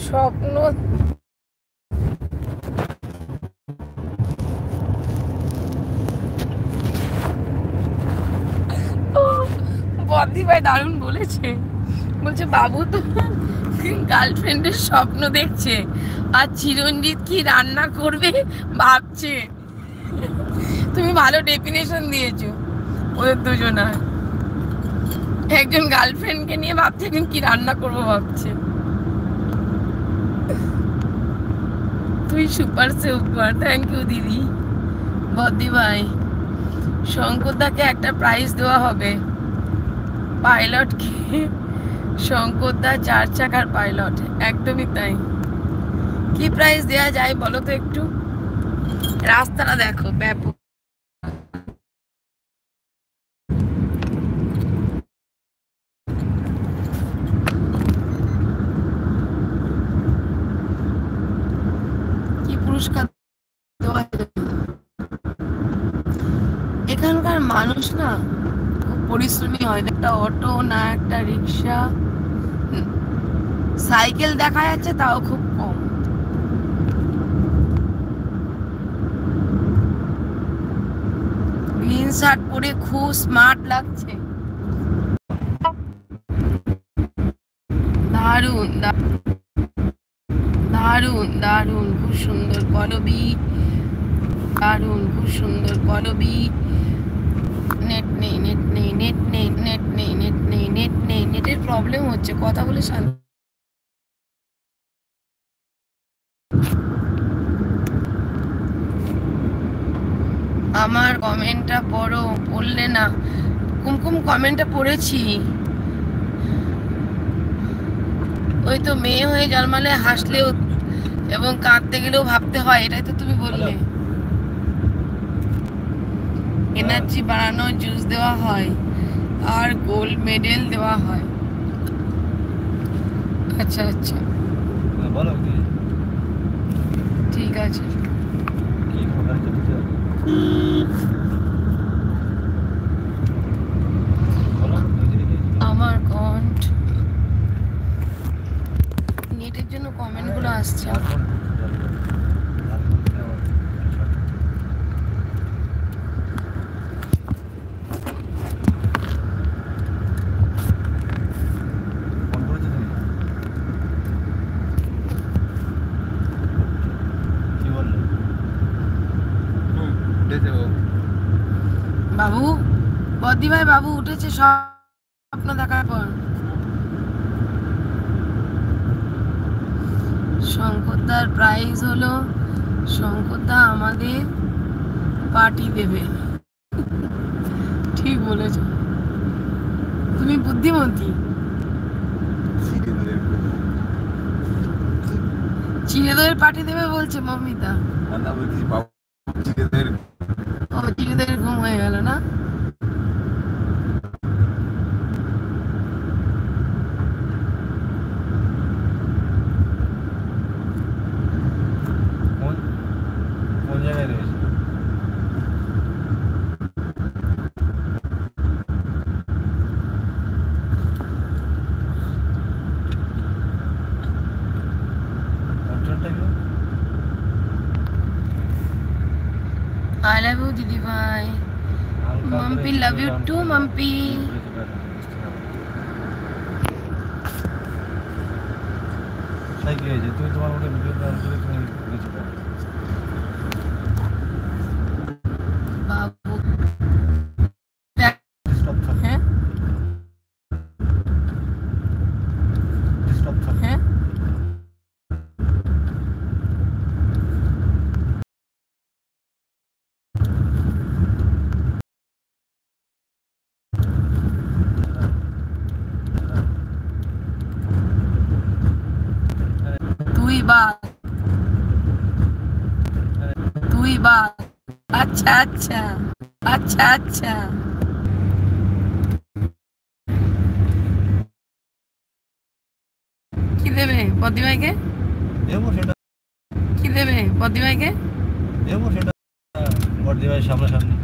স্বপ্ন বদি ভাই দারুণ বলেছে, বলছে বাবু তো গার্লফ্রেন্ডের স্বপ্ন দেখছে আর চিরঞ্জিত কি রান্না করবে ভাবছে। তুমি ভালো ডেফিনেশন দিয়েছো ওদের দুজনা, একজন গার্লফ্রেন্ডকে নিয়ে ভাবছে একজন কি রান্না করবো ভাবছে। তুই সুপার সুপার, থ্যাংক ইউ দিদি। বদি ভাই শঙ্করদাকে একটা প্রাইজ দেওয়া হবে, পাইলটকে। শঙ্করদা 4 চাকার পাইলট, একদমই তাই। কি প্রাইজ দেওয়া যায় বলো তো একটু? রাস্তাটা দেখো ব্যাপক। কি পুরস্কার দেওয়া যায়? এখানকার মানুষ না খুব পরিশ্রমী হয়, একটা অটো না একটা রিক্সা, সাইকেল দেখা যাচ্ছে তাও খুব কম। গ্রিন শার্ট পরে খুব স্মার্ট লাগছে, দারুন দারুন দারুন, খুব সুন্দর পল্লবী, দারুন খুব সুন্দর পল্লবী। নেট নেই নেট নেই নেট নেই নেট নেই নেট নেই নেট নেই, নেটের প্রবলেম হচ্ছে, কথা বলে শান্তি। আমার কমেন্টটা পড়ো, পড়লে না? কুমকুম কমেন্টটা পড়েছি। ওই তো মেয়ে হয়ে জন্মালে হাসলেও এবং কাঁদতে গেলেও ভাবতে হয়, এটাই তো তুমি বললে। এনার্জি বাড়ানোর জুস দেওয়া হয় আর গোল্ড মেডেল দেওয়া হয়। আচ্ছা আচ্ছা বলো কি ঠিক আছে। কি খবর আছে? আমার কন্ট নেটের জন্য কমেন্ট গুলো আসছে। বাবু, বদ্দি ভাই বাবু উঠেছে স্বপ্ন দেখার পর। শঙ্করদার প্রাইজ হলো শঙ্করদা আমাদের পার্টি দেবে। ঠিক বলেছো, তুমি বুদ্ধিমতী। চিড়েদইয়ের পার্টি দেবে বলছে মমিতা। ও চিড়েদইয়ের ঘুম হয়ে গেল না? কোন জায়গায় রয়েছে? I love you দিদি ভাই। Mampi love you too Mampi. তাই কি হয়েছে? তুমি তোমার মতো ভিডিও তুমি কিছু করো। বাবু স্টপ থাক। হ্যাঁ স্টপ থাক। হ্যাঁ তুই বাদ। আচ্ছা আচ্ছা আচ্ছা আচ্ছা। কি দেবে বদ্দি ভাইকে? দেবো সেটা। কি দেবে বদ্দি ভাইকে? দেবো সেটা বড়দি ভাই সামনাসামনি।